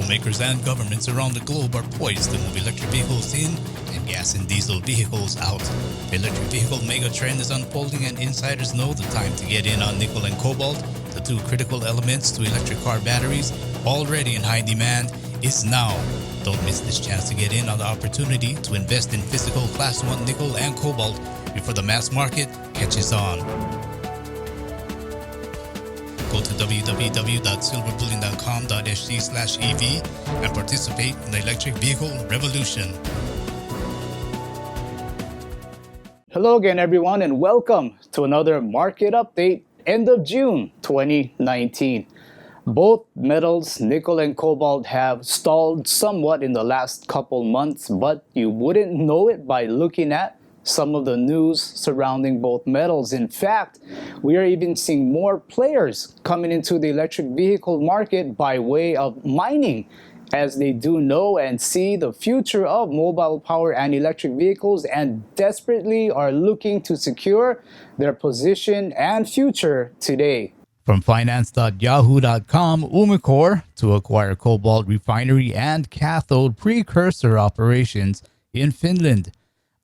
vehicle makers and governments around the globe are poised to move electric vehicles in and gas and diesel vehicles out. The electric vehicle megatrend is unfolding, and insiders know the time to get in on nickel and cobalt, the two critical elements to electric car batteries, already in high demand, is now. Don't miss this chance to get in on the opportunity to invest in physical Class 1 nickel and cobalt before the mass market catches on. Go to www.silverbullion.com.sg/EV and participate in the electric vehicle revolution. Hello again, everyone, and welcome to another market update, end of June 2019. Both metals, nickel and cobalt, have stalled somewhat in the last couple months, but you wouldn't know it by looking at some of the news surrounding both metals. In fact, we are even seeing more players coming into the electric vehicle market by way of mining, as they do know and see the future of mobile power and electric vehicles and desperately are looking to secure their position and future today. From finance.yahoo.com, Umicore to acquire cobalt refinery and cathode precursor operations in Finland.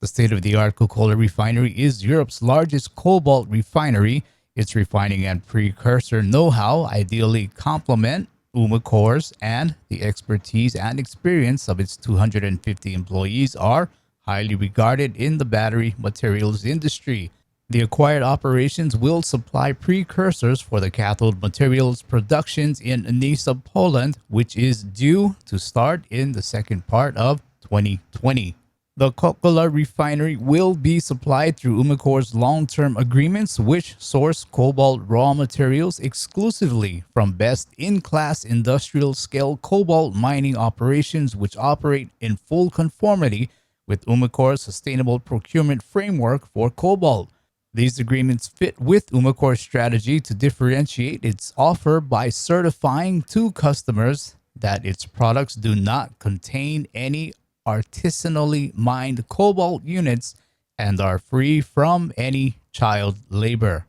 The state-of-the-art Kokkola refinery is Europe's largest cobalt refinery. Its refining and precursor know-how ideally complement Umicore's, and the expertise and experience of its 250 employees are highly regarded in the battery materials industry. The acquired operations will supply precursors for the cathode materials productions in Nysa, Poland, which is due to start in the second part of 2020. The Kokkola refinery will be supplied through Umicore's long-term agreements, which source cobalt raw materials exclusively from best-in-class industrial-scale cobalt mining operations, which operate in full conformity with Umicore's sustainable procurement framework for cobalt. These agreements fit with Umicore's strategy to differentiate its offer by certifying to customers that its products do not contain any artisanally mined cobalt units and are free from any child labor.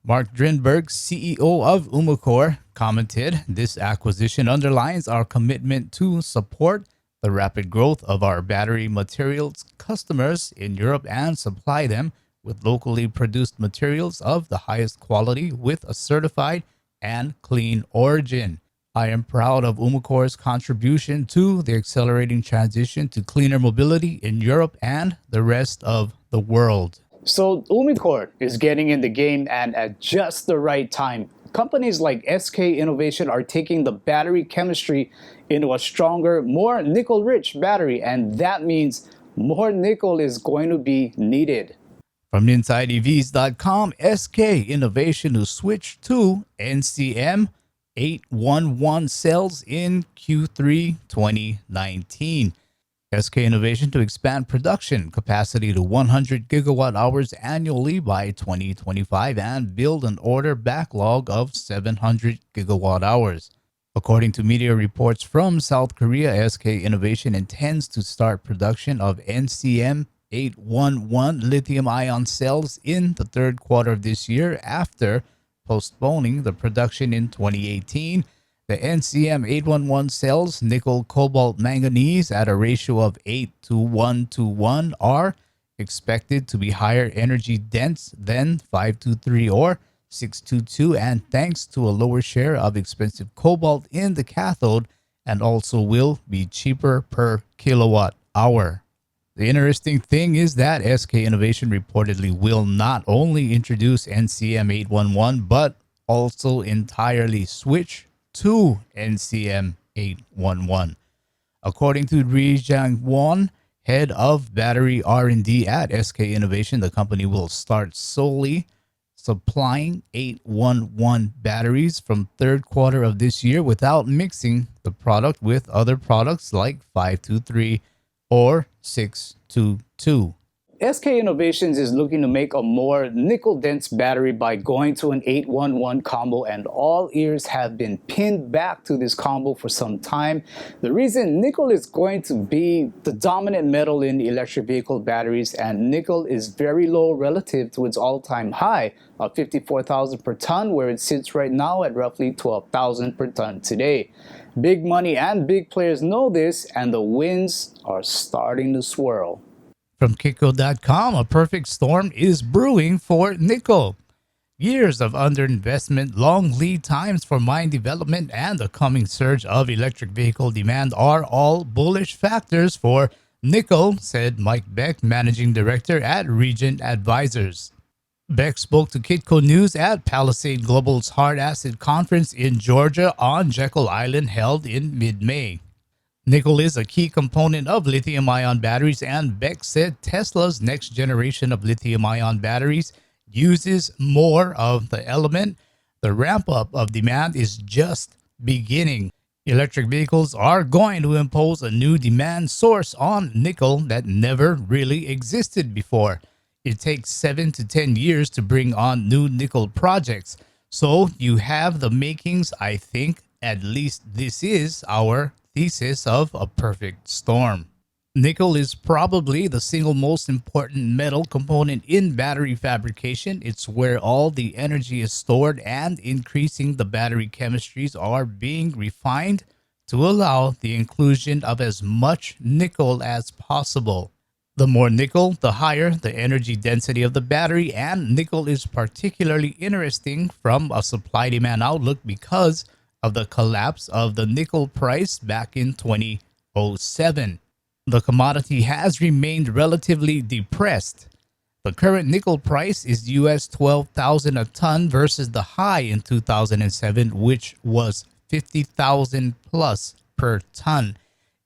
Mark Drinberg, CEO of Umicore, commented, "This acquisition underlines our commitment to support the rapid growth of our battery materials customers in Europe and supply them with locally produced materials of the highest quality with a certified and clean origin. I am proud of Umicore's contribution to the accelerating transition to cleaner mobility in Europe and the rest of the world." So Umicore is getting in the game, and at just the right time. Companies like SK Innovation are taking the battery chemistry into a stronger, more nickel-rich battery, and that means more nickel is going to be needed. From InsideEVs.com, SK Innovation to switch to NCM 811 cells in Q3 2019. SK Innovation to expand production capacity to 100 gigawatt hours annually by 2025 and build an order backlog of 700 gigawatt hours. According to media reports from South Korea, SK Innovation intends to start production of NCM 811 lithium-ion cells in the third quarter of this year after postponing the production in 2018. The NCM 811 cells, nickel, cobalt, manganese at a ratio of 8 to 1 to 1 are expected to be higher energy dense than 523 or 622, and thanks to a lower share of expensive cobalt in the cathode, and also will be cheaper per kilowatt hour. The interesting thing is that SK Innovation reportedly will not only introduce NCM 811 but also entirely switch to NCM 811. According to Ri Jiang-won, head of battery R&D at SK Innovation, the company will start solely supplying 811 batteries from third quarter of this year without mixing the product with other products like 523 or 622. SK Innovations is looking to make a more nickel-dense battery by going to an 811 combo, and all ears have been pinned back to this combo for some time. The reason nickel is going to be the dominant metal in electric vehicle batteries, and nickel is very low relative to its all-time high of 54,000 per ton, where it sits right now at roughly 12,000 per ton today. Big money and big players know this, and the winds are starting to swirl. From Kitco.com, a perfect storm is brewing for nickel. Years of underinvestment, long lead times for mine development, and the coming surge of electric vehicle demand are all bullish factors for nickel, said Mike Beck, managing director at Regent Advisors. Beck spoke to Kitco News at Palisade Global's Hard Asset Conference in Georgia on Jekyll Island, held in mid-May. Nickel is a key component of lithium-ion batteries, and Beck said Tesla's next generation of lithium-ion batteries uses more of the element. The ramp-up of demand is just beginning. Electric vehicles are going to impose a new demand source on nickel that never really existed before. It takes 7 to 10 years to bring on new nickel projects. So you have the makings. I think at least this is our thesis of a perfect storm. Nickel is probably the single most important metal component in battery fabrication. It's where all the energy is stored, and increasing the battery chemistries are being refined to allow the inclusion of as much nickel as possible. The more nickel, the higher the energy density of the battery, and nickel is particularly interesting from a supply-demand outlook because of the collapse of the nickel price back in 2007. The commodity has remained relatively depressed. The current nickel price is US $12,000 a ton versus the high in 2007, which was 50,000 plus per ton.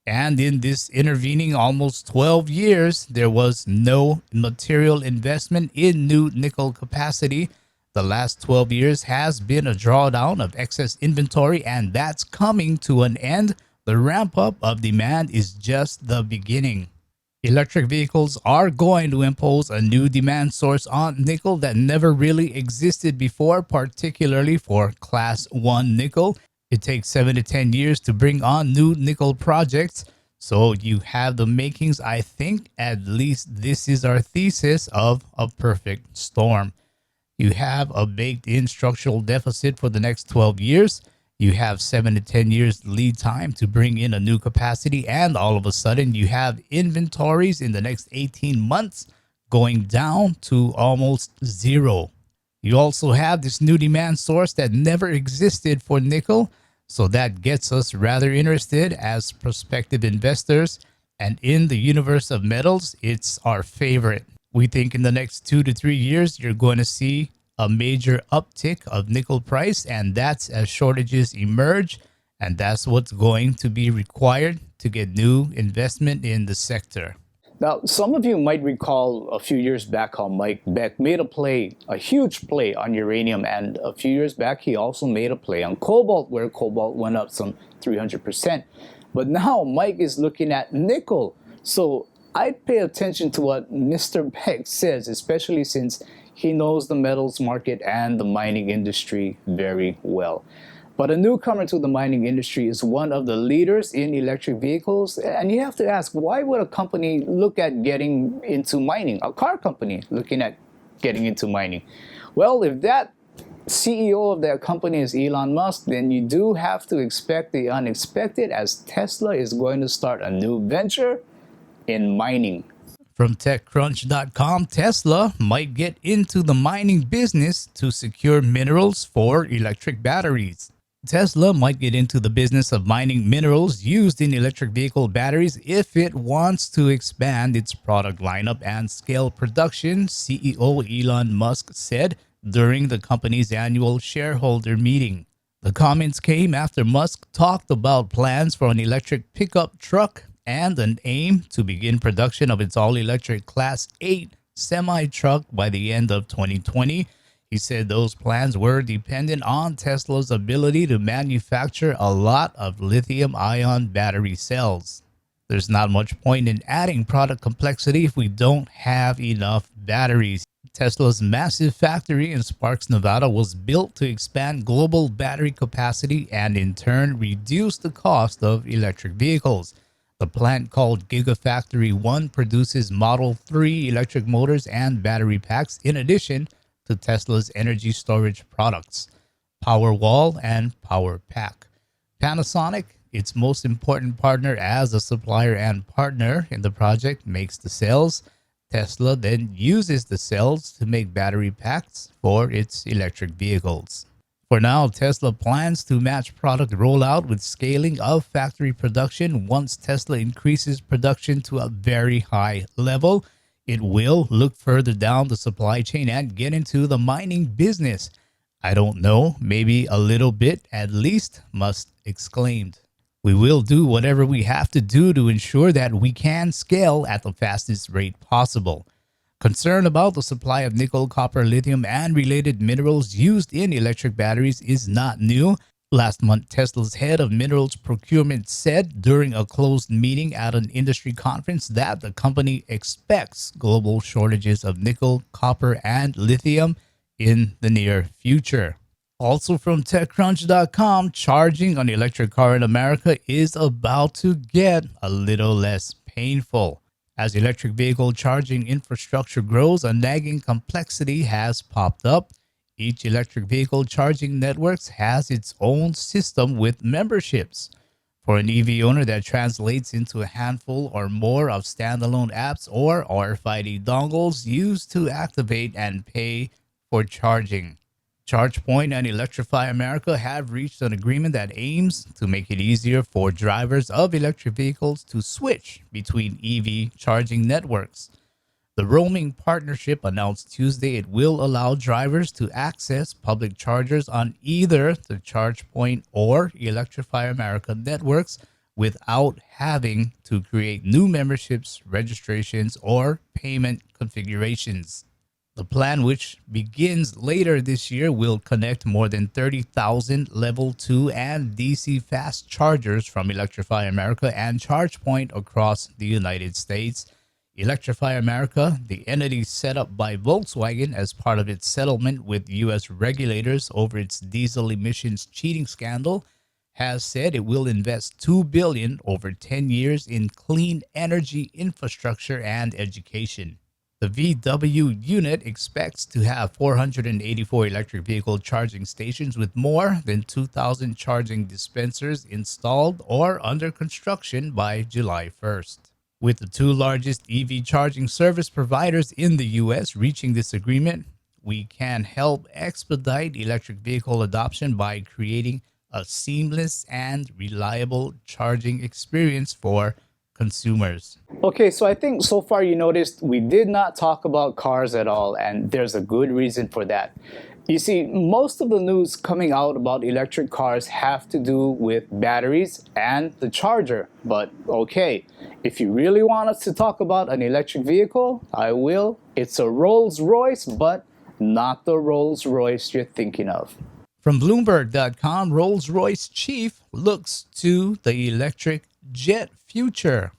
And in this intervening almost 12 years, there was no material investment in new nickel capacity. The last 12 years has been a drawdown of excess inventory, and that's coming to an end. The ramp-up of demand is just the beginning. Electric vehicles are going to impose a new demand source on nickel that never really existed before, particularly for Class 1 nickel. It takes 7 to 10 years to bring on new nickel projects. So you have the makings. I think at least this is our thesis of a perfect storm. You have a baked-in structural deficit for the next 12 years. You have 7 to 10 years lead time to bring in a new capacity, and all of a sudden you have inventories in the next 18 months going down to almost zero. You also have this new demand source that never existed for nickel, so that gets us rather interested as prospective investors, and in the universe of metals, it's our favorite. We think in the next 2 to 3 years, you're going to see a major uptick of nickel price, and that's as shortages emerge, and that's what's going to be required to get new investment in the sector. Now, some of you might recall a few years back how Mike Beck made a huge play on uranium, and a few years back he also made a play on cobalt, where cobalt went up some 300%. But now Mike is looking at nickel. So I pay attention to what Mr. Beck says, especially since he knows the metals market and the mining industry very well. But a newcomer to the mining industry is one of the leaders in electric vehicles, and you have to ask, why would a company look at getting into mining? A car company looking at getting into mining? Well, if that CEO of that company is Elon Musk, then you do have to expect the unexpected, as Tesla is going to start a new venture in mining. From TechCrunch.com, Tesla might get into the mining business to secure minerals for electric batteries. Tesla might get into the business of mining minerals used in electric vehicle batteries if it wants to expand its product lineup and scale production, CEO Elon Musk said during the company's annual shareholder meeting. The comments came after Musk talked about plans for an electric pickup truck and an aim to begin production of its all-electric Class 8 semi-truck by the end of 2020. He said those plans were dependent on Tesla's ability to manufacture a lot of lithium-ion battery cells. There's not much point in adding product complexity if we don't have enough batteries. Tesla's massive factory in Sparks, Nevada was built to expand global battery capacity and in turn reduce the cost of electric vehicles. The plant called Gigafactory 1 produces Model 3 electric motors and battery packs in addition to Tesla's energy storage products, Powerwall and PowerPack. Panasonic, its most important partner as a supplier and partner in the project, makes the cells. Tesla then uses the cells to make battery packs for its electric vehicles. For now, Tesla plans to match product rollout with scaling of factory production. Once Tesla increases production to a very high level, it will look further down the supply chain and get into the mining business. I don't know, maybe a little bit at least, Musk exclaimed. We will do whatever we have to do to ensure that we can scale at the fastest rate possible. Concern about the supply of nickel, copper, lithium, and related minerals used in electric batteries is not new. Last month, Tesla's head of minerals procurement said during a closed meeting at an industry conference that the company expects global shortages of nickel, copper, and lithium in the near future. Also from TechCrunch.com, charging an electric car in America is about to get a little less painful. As electric vehicle charging infrastructure grows, a nagging complexity has popped up. Each electric vehicle charging network has its own system with memberships. For an EV owner, that translates into a handful or more of standalone apps or RFID dongles used to activate and pay for charging. ChargePoint and Electrify America have reached an agreement that aims to make it easier for drivers of electric vehicles to switch between EV charging networks. The roaming partnership announced Tuesday it will allow drivers to access public chargers on either the ChargePoint or Electrify America networks without having to create new memberships, registrations, or payment configurations. The plan, which begins later this year, will connect more than 30,000 Level 2 and DC fast chargers from Electrify America and ChargePoint across the United States. Electrify America, the entity set up by Volkswagen as part of its settlement with U.S. regulators over its diesel emissions cheating scandal, has said it will invest $2 billion over 10 years in clean energy infrastructure and education. The VW unit expects to have 484 electric vehicle charging stations with more than 2,000 charging dispensers installed or under construction by July 1st. With the two largest EV charging service providers in the U.S. reaching this agreement, we can help expedite electric vehicle adoption by creating a seamless and reliable charging experience for consumers. Okay, so I think so far you noticed we did not talk about cars at all, and there's a good reason for that. You see, most of the news coming out about electric cars have to do with batteries and the charger. But okay, if you really want us to talk about an electric vehicle, I will. It's a Rolls-Royce, but not the Rolls-Royce you're thinking of. From Bloomberg.com, Rolls-Royce chief looks to the electric jet future.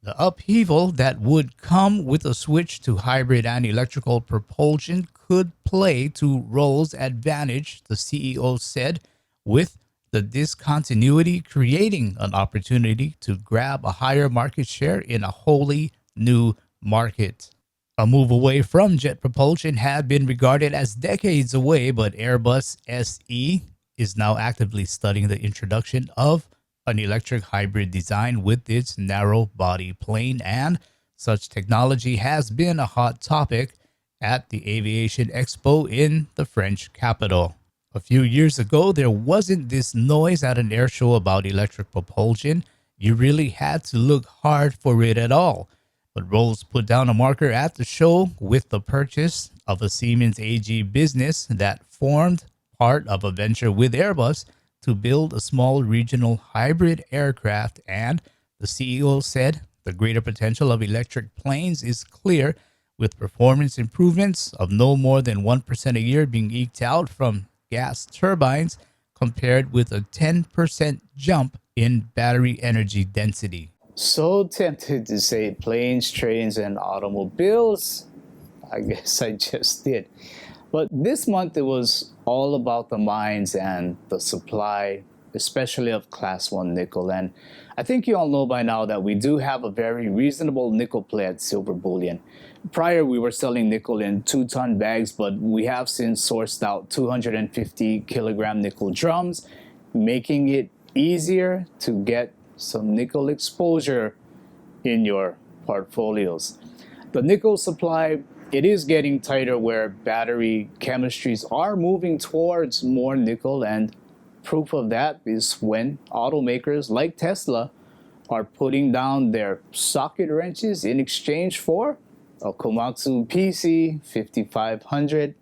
The upheaval that would come with a switch to hybrid and electrical propulsion could play to Rolls' advantage, the CEO said, with the discontinuity creating an opportunity to grab a higher market share in a wholly new market. A move away from jet propulsion had been regarded as decades away, but Airbus SE is now actively studying the introduction of an electric hybrid design with its narrow body plane, and such technology has been a hot topic at the Aviation Expo in the French capital. A few years ago, there wasn't this noise at an air show about electric propulsion. You really had to look hard for it at all. But Rolls put down a marker at the show with the purchase of a Siemens AG business that formed part of a venture with Airbus to build a small regional hybrid aircraft, and the CEO said the greater potential of electric planes is clear, with performance improvements of no more than 1% a year being eked out from gas turbines compared with a 10% jump in battery energy density. So tempted to say planes, trains, and automobiles. I guess I just did. But this month it was all about the mines and the supply, especially of Class 1 nickel. And I think you all know by now that we do have a very reasonable nickel play at Silver Bullion. Prior, we were selling nickel in 2-ton bags, but we have since sourced out 250 kilogram nickel drums, making it easier to get some nickel exposure in your portfolios. The nickel supply, it is getting tighter where battery chemistries are moving towards more nickel, and proof of that is when automakers like Tesla are putting down their socket wrenches in exchange for a Komatsu PC 5500.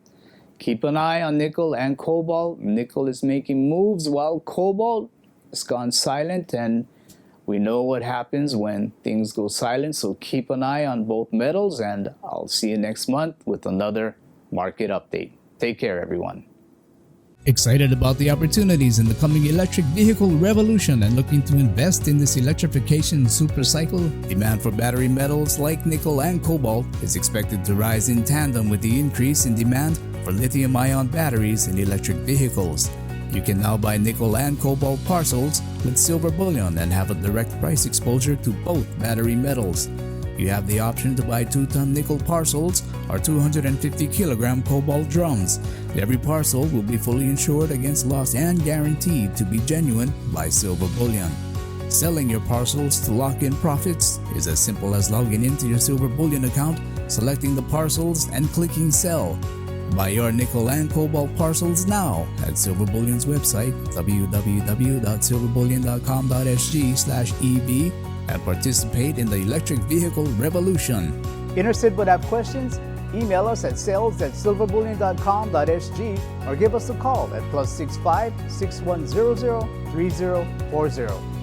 Keep an eye on nickel and cobalt. Nickel is making moves while cobalt has gone silent, and we know what happens when things go silent, so keep an eye on both metals, and I'll see you next month with another market update. Take care, everyone. Excited about the opportunities in the coming electric vehicle revolution and looking to invest in this electrification supercycle? Demand for battery metals like nickel and cobalt is expected to rise in tandem with the increase in demand for lithium-ion batteries in electric vehicles. You can now buy nickel and cobalt parcels with Silver Bullion and have a direct price exposure to both battery metals. You have the option to buy 2-ton nickel parcels or 250 kilogram cobalt drums. Every parcel will be fully insured against loss and guaranteed to be genuine by Silver Bullion. Selling your parcels to lock in profits is as simple as logging into your Silver Bullion account, selecting the parcels, and clicking sell. Buy your nickel and cobalt parcels now at Silver Bullion's website www.silverbullion.com.sg/EV and participate in the electric vehicle revolution. Interested but have questions? Email us at sales@silverbullion.com.sg or give us a call at +65 6100 3040.